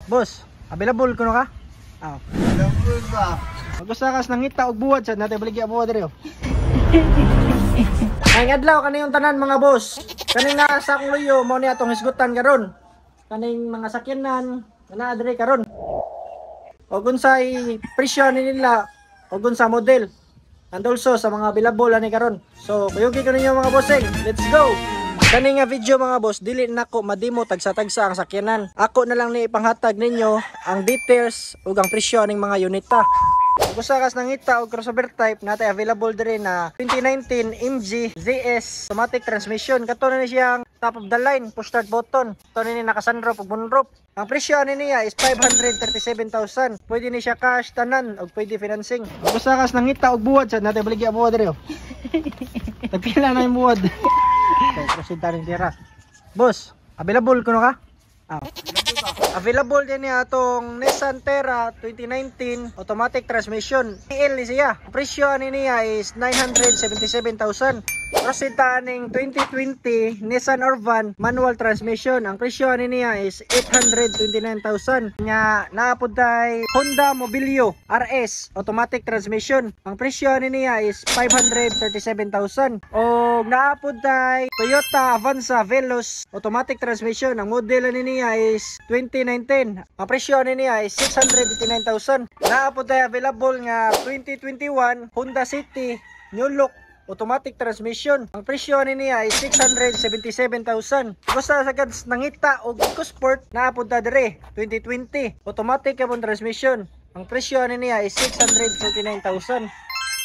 Boss, available kuno ka? Available ba? Mag-usakas nang ngita og buwad sad natin baligya buwad diri. Ay adlaw kaniyong tanan mga boss. Kaning na sa akong luyo mo ni atong hisgutan karon. Kaning mga sakyanan na diri karon. Og unsay presyo nila og unsa model. And also sa mga available ani karon. So, kuyugi ko ninyo mga bossing. Let's go. Kani nga video mga boss, dili nako madimo tagsa-tagsa ang sakyanan. Ako na lang ni ipanghatag ninyo ang details ug ang presyo ning mga unita. Usakas nang ita og crossover type natay available diri na 2019 MG ZS automatic transmission. Kato na ni siyang top of the line push start button. Kato ni naka-sunroof ug moonroof. Ang presyo ani niya is 537,000. Pwede ni siya cash tanan ug pwede financing. Usakas nang ita og buwad sad natay baligya buwad diri. Tagpila na yung buwad. Proceed tayo tira. Boss, available kuno ka? Available din niya atong Nissan Terra 2019 automatic transmission. PL ni siya. Ang presyo ani niya is 977,000. Proceed ta ning 2020 Nissan Urban manual transmission. Ang presyo ani niya is 829,000. Nya naapod tay Honda Mobilio RS automatic transmission. Ang presyo ani niya is 537,000. Og naapod tay Toyota Avanza Veloz automatic transmission. Ang model ani niya is 2019. Ang presyo niya ay 689,000. Naapod tayo available nga 2021 Honda City New Look automatic transmission. Ang presyo niya ay 677,000. Basta sagad nangita og EcoSport naapod ta dire 2020 automatic carbon transmission. Ang presyo niya ay 649,000.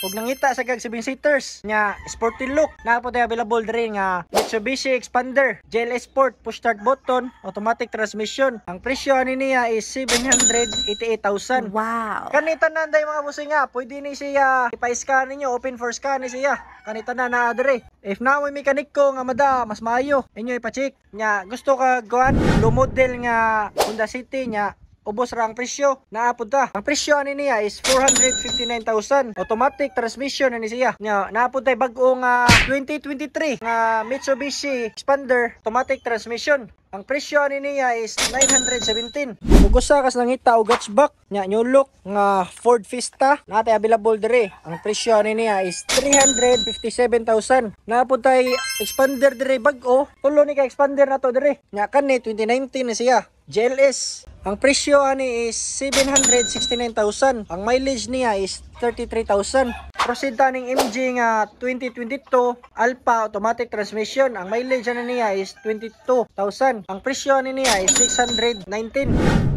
Ug nangita sa kag 7-seaters nya sporty look naapod tayo available diri nga Mitsubishi Expander GLS Sport push start button automatic transmission. Ang presyo niya is 788,000. Wow. Kanitanan day mga bossing nga pwede ni siya ipa-scan ninyo open for scan ni siya. Kanitanan na diri. If na may mekaniko nga mada mas maayo inyo ipa-check nya gusto ka guan low model nga Honda City nya ubos ra ang presyo naapod ta. Ang presyo ani niya is 459,000. Automatic transmission ani siya. Nya naapod tay bag-o nga 2023 nga Mitsubishi Expander automatic transmission. Ang presyo ani niya is 917. Ug usa kas nangita og hatchback nya new look nga Ford Fiesta natay available diri. Ang presyo ani niya is 357,000. Naapod tay Expander diri bag-o. Tulo ni ka Expander nato diri. Nya kani 2019 na siya. GLS. Ang presyo ani is 769,000. Ang mileage niya is 33,000. Proceed ta ning MG nga 2022 Alpha automatic transmission. Ang mileage niya is 22,000. Ang presyo niya is 619.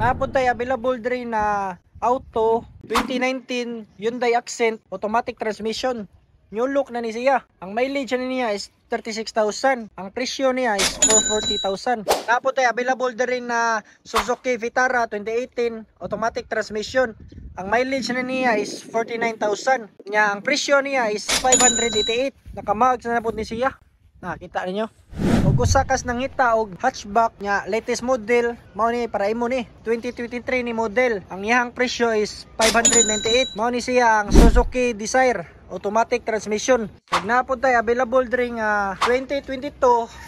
Naapod tay available diri na auto 2019 Hyundai Accent automatic transmission. New look na ni siya. Ang mileage niya is 36,000. Ang presyo niya is 440,000. Tapos tayo available din na Suzuki Vitara 2018 automatic transmission. Ang mileage niya is 49,000. Nya ang presyo niya is 588. Nakamag sa napod ni siya. Nakita niyo. Og usakas nangita og hatchback nya latest model mao ni para imo ni 2023 ni model. Ang iyang presyo is 598. Mao ni siya ang Suzuki Desire automatic transmission. Ug napod tay available diri nga 2022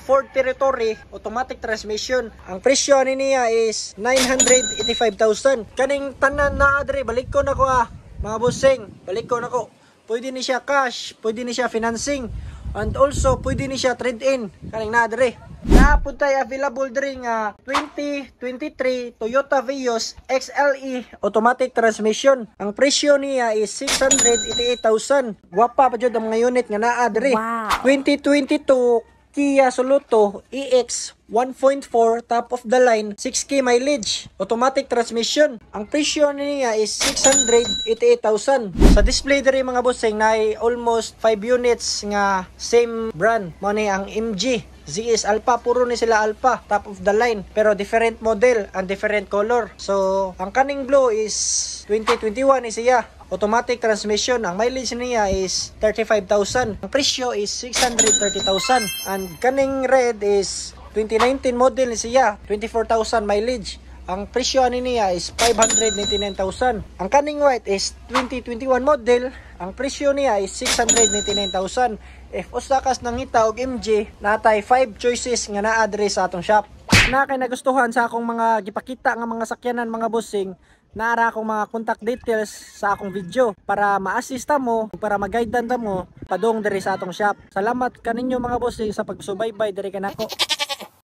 Ford Territory automatic transmission. Ang presyo niya is 985,000. Kaning tanan na diri balik ko nako mga bossing. Balik ko nako. Pwede ni siya cash, pwede ni siya financing. And also pwede ni siya trade-in kaning na diri. Naapod tay available diri nga 2023 Toyota Vios XLE automatic transmission. Ang presyo niya is 688,000. Gwapa pa jud ang mga unit nga naa diri. Wow. 2022 Kia Soluto EX 1.4 top of the line 6K mileage automatic transmission. Ang presyo niya is 688,000. Sa display diri mga bossing na almost 5 units nga same brand mo ni ang MG ZS Alpha. Puro ni sila Alpha top of the line pero different model and different color. So ang kaning blue is 2021 is siya automatic transmission. Ang mileage niya is 35,000. Ang presyo is 630,000. And kaning red is 2019 model ni siya 24,000 mileage. Ang presyo niya is 599,000. Ang kaning white is 2021 model. Ang presyo niya is 699,000. If usakas nangita og MG, natay 5 choices nga naa diri sa atong shop. na kay nagustuhan sa akong mga gipakita nga mga sakyanan mga bossing, naara akong mga contact details sa akong video para ma-assista mo, para mag-guidean ta mo padung diri sa atong shop. Salamat kaninyo mga bossing sa pagsubaybay diri kanako.